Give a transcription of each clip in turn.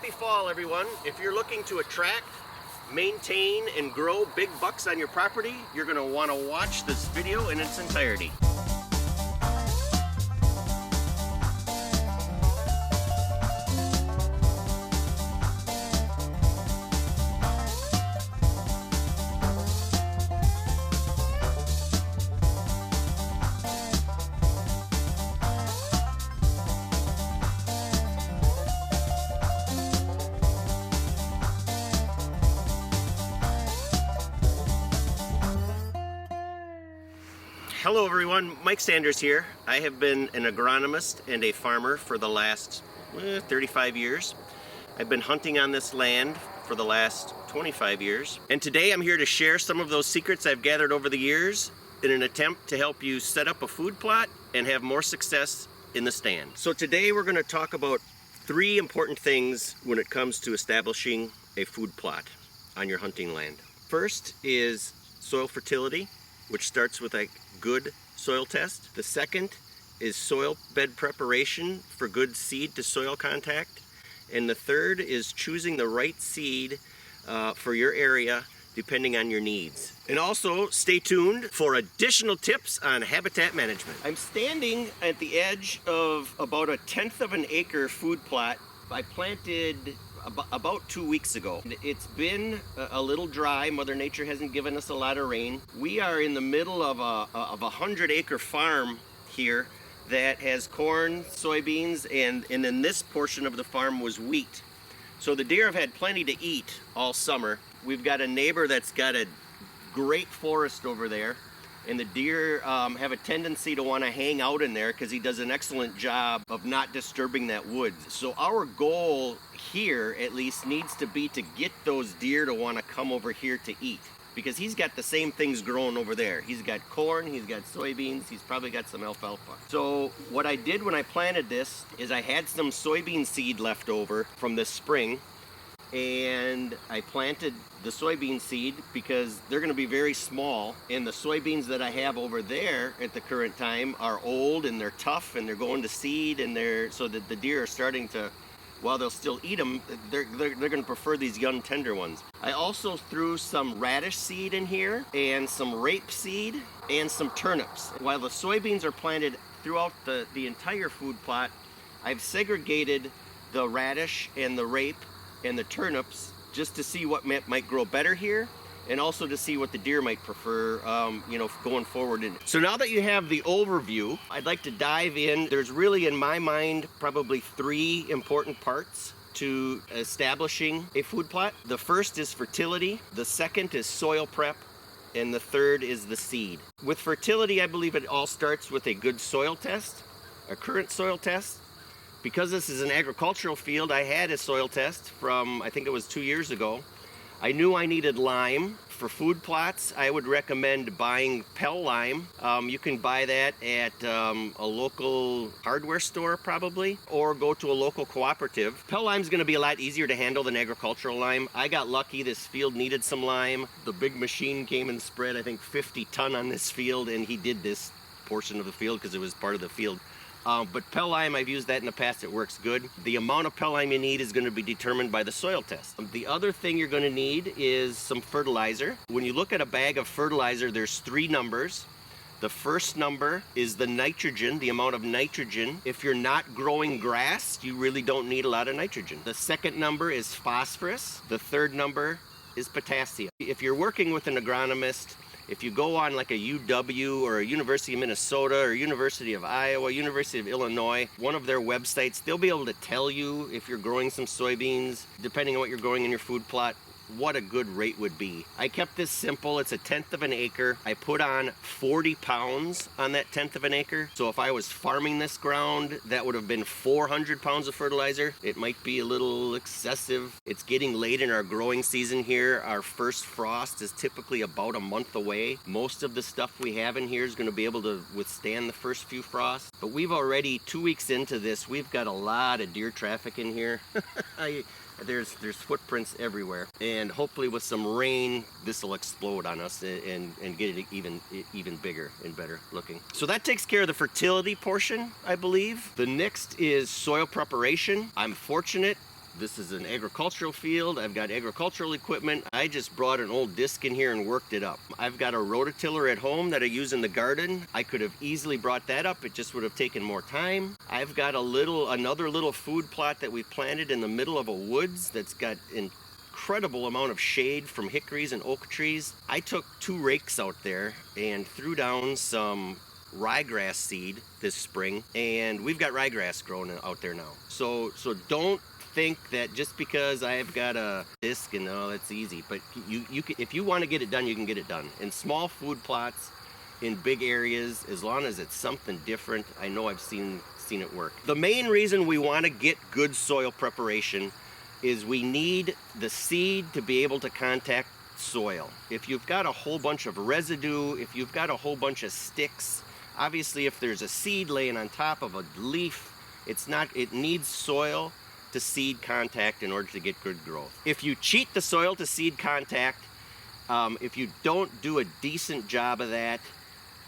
Happy fall, everyone. If you're looking to attract, maintain, and grow big bucks on your property, you're going to want to watch this video in its entirety. Hello everyone, Mike Sanders here. I have been an agronomist and a farmer for the last 35 years. I've been hunting on this land for the last 25 years. And today I'm here to share some of those secrets I've gathered over the years in an attempt to help you set up a food plot and have more success in the stand. So today we're going to talk about 3 important things when it comes to establishing a food plot on your hunting land. First is soil fertility, which starts with a good soil test. The second is soil bed preparation for good seed to soil contact. And the third is choosing the right seed for your area depending on your needs. And also stay tuned for additional tips on habitat management. I'm standing at the edge of about 1/10 of an acre food plot I planted about 2 weeks ago. It's been a little dry. Mother Nature hasn't given us a lot of rain. We are in the middle of a 100-acre farm here that has corn, soybeans, and in this portion of the farm was wheat. So the deer have had plenty to eat all summer. We've got a neighbor that's got a great forest over there, and the deer have a tendency to want to hang out in there because he does an excellent job of not disturbing that woods. So our goal here, at least, needs to be to get those deer to want to come over here to eat, because he's got the same things growing over there. He's got corn, he's got soybeans, he's probably got some alfalfa. So what I did when I planted this is I had some soybean seed left over from this spring, and I planted the soybean seed because they're going to be very small, and the soybeans that I have over there at the current time are old and they're tough and they're going to seed, and so that the deer are starting to, while they'll still eat them, they're going to prefer these young tender ones. I also threw some radish seed in here and some rape seed and some turnips. While the soybeans are planted throughout the entire food plot, I've segregated the radish and the rape and the turnips just to see what might grow better here, and also to see what the deer might prefer, going forward. So now that you have the overview, I'd like to dive in. There's really, in my mind, probably 3 important parts to establishing a food plot. The first is fertility, the second is soil prep, and the third is the seed. With fertility, I believe it all starts with a good soil test, a current soil test. Because this is an agricultural field, I had a soil test from, I think it was 2 years ago. I knew I needed lime. For food plots, I would recommend buying Pell lime. You can buy that at a local hardware store probably, or go to a local cooperative. Pell lime is going to be a lot easier to handle than agricultural lime. I got lucky, this field needed some lime. The big machine came and spread, I think, 50 ton on this field, and he did this portion of the field because it was part of the field. But Pell lime, I've used that in the past, it works good. The amount of Pell lime you need is going to be determined by the soil test. The other thing you're going to need is some fertilizer. When you look at a bag of fertilizer, there's 3 numbers. The first number is the nitrogen, the amount of nitrogen. If you're not growing grass, you really don't need a lot of nitrogen. The second number is phosphorus. The third number is potassium. If you're working with an agronomist, if you go on like a UW or a University of Minnesota or University of Iowa, University of Illinois, one of their websites, they'll be able to tell you if you're growing some soybeans, depending on what you're growing in your food plot, what a good rate would be. I kept this simple. It's 1/10 of an acre. I put on 40 pounds on that 1/10 of an acre. So if I was farming this ground, that would have been 400 pounds of fertilizer. It might be a little excessive. It's getting late in our growing season here. Our first frost is typically about a month away. Most of the stuff we have in here is going to be able to withstand the first few frosts. But we've already, 2 weeks into this, we've got a lot of deer traffic in here. There's footprints everywhere, and hopefully with some rain this will explode on us and get it even bigger and better looking. So that takes care of the fertility portion, I believe. The next is soil preparation. I'm fortunate This is an agricultural field. I've got agricultural equipment. I just brought an old disc in here and worked it up. I've got a rototiller at home that I use in the garden. I could have easily brought that up. It just would have taken more time. I've got another little food plot that we planted in the middle of a woods that's got incredible amount of shade from hickories and oak trees. I took 2 rakes out there and threw down some ryegrass seed this spring, and we've got ryegrass growing out there now. So don't think that just because I've got a disc and that's easy, but you can, if you want to get it done, you can get it done in small food plots in big areas, as long as it's something different. I know I've seen it work. The main reason we want to get good soil preparation is we need the seed to be able to contact soil. If you've got a whole bunch of residue, if you've got a whole bunch of sticks, obviously if there's a seed laying on top of a leaf, it needs soil to seed contact in order to get good growth. If you cheat the soil to seed contact, if you don't do a decent job of that,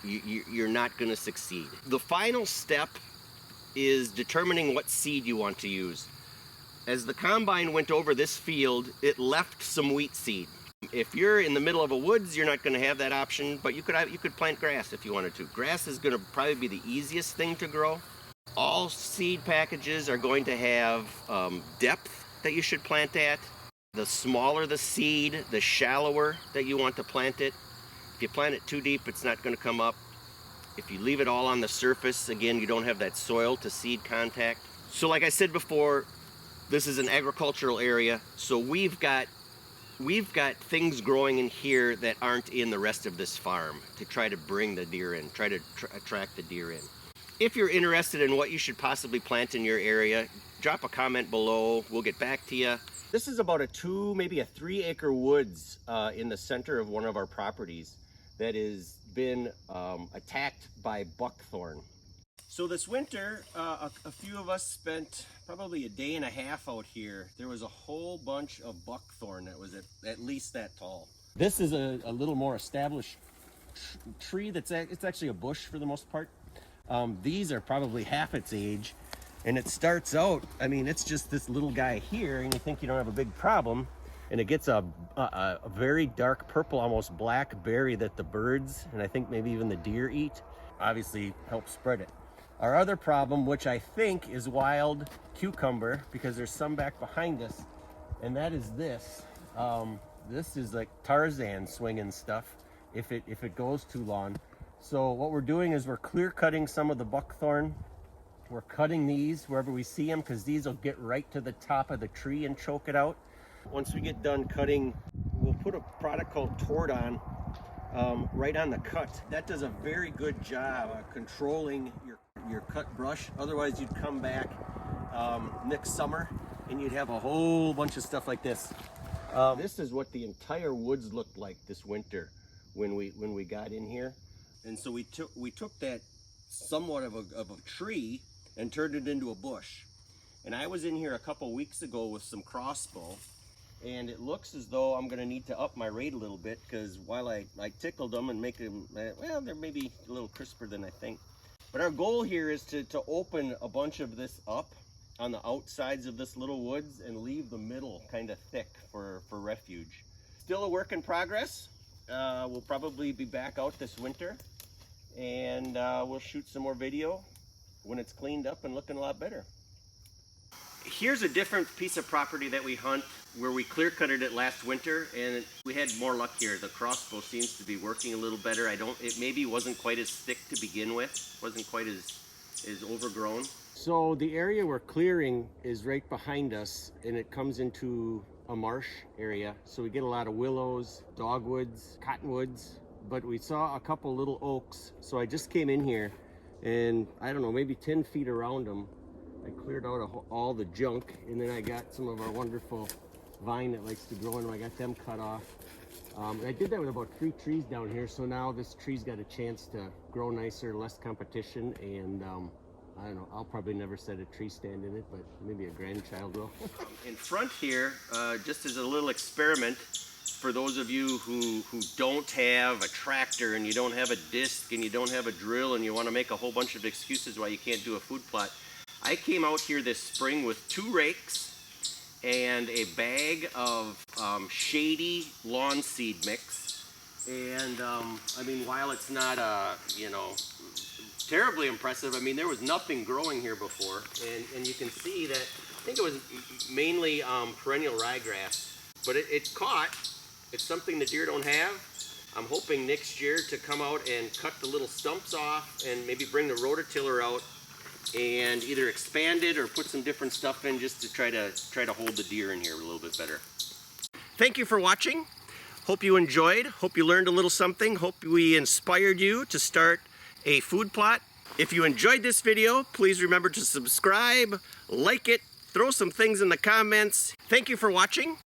you're not going to succeed. The final step is determining what seed you want to use. As the combine went over this field, it left some wheat seed. If you're in the middle of a woods, you're not going to have that option, but you could plant grass if you wanted to. Grass is going to probably be the easiest thing to grow. All seed packages are going to have depth that you should plant at. The smaller the seed, the shallower that you want to plant it. If you plant it too deep, it's not going to come up. If you leave it all on the surface, again, you don't have that soil to seed contact. So like I said before, this is an agricultural area, so we've got things growing in here that aren't in the rest of this farm to try to bring the deer in, try to attract the deer in. If you're interested in what you should possibly plant in your area, drop a comment below. We'll get back to you. This is about a 2, maybe a 3 acre woods in the center of one of our properties that has been attacked by buckthorn. So this winter, a few of us spent probably a day and a half out here. There was a whole bunch of buckthorn that was at least that tall. This is a little more established tree. It's actually a bush for the most part. These are probably half its age, and it starts out, I mean, it's just this little guy here, and you think you don't have a big problem, and it gets a very dark purple, almost black berry that the birds, and I think maybe even the deer eat, obviously help spread it. Our other problem, which I think is wild cucumber, because there's some back behind us, and that is this. This is like Tarzan swinging stuff if it goes too long. So what we're doing is we're clear cutting some of the buckthorn. We're cutting these wherever we see them, because these will get right to the top of the tree and choke it out. Once we get done cutting, we'll put a product called Tordon right on the cut. That does a very good job of controlling your cut brush. Otherwise you'd come back next summer and you'd have a whole bunch of stuff like this. This is what the entire woods looked like this winter when we got in here. And so we took that somewhat of a tree and turned it into a bush. And I was in here a couple weeks ago with some crossbow, and it looks as though I'm gonna need to up my rate a little bit, because while I tickled them and make them, well, they're maybe a little crisper than I think. But our goal here is to open a bunch of this up on the outsides of this little woods and leave the middle kind of thick for refuge. Still a work in progress. We'll probably be back out this winter, and we'll shoot some more video when it's cleaned up and looking a lot better. Here's a different piece of property that we hunt where we clear cutted it last winter, and we had more luck here. The crossbow seems to be working a little better. It maybe wasn't quite as thick to begin with, wasn't quite as overgrown. So the area we're clearing is right behind us, and it comes into a marsh area. So we get a lot of willows, dogwoods, cottonwoods, but we saw a couple little oaks. So I just came in here, and I don't know, maybe 10 feet around them, I cleared out all the junk, and then I got some of our wonderful vine that likes to grow in them. I got them cut off. I did that with about 3 trees down here, so now this tree's got a chance to grow nicer, less competition, and I don't know, I'll probably never set a tree stand in it, but maybe a grandchild will. In front here, just as a little experiment, for those of you who don't have a tractor and you don't have a disc and you don't have a drill and you want to make a whole bunch of excuses why you can't do a food plot, I came out here this spring with 2 rakes and a bag of shady lawn seed mix. And I mean, while it's not terribly impressive, I mean, there was nothing growing here before, and you can see that I think it was mainly perennial ryegrass, but it caught. It's something the deer don't have. I'm hoping next year to come out and cut the little stumps off and maybe bring the rototiller out and either expand it or put some different stuff in just to try to hold the deer in here a little bit better. Thank you for watching. Hope you enjoyed. Hope you learned a little something. Hope we inspired you to start a food plot. If you enjoyed this video, please remember to subscribe, like it, throw some things in the comments. Thank you for watching.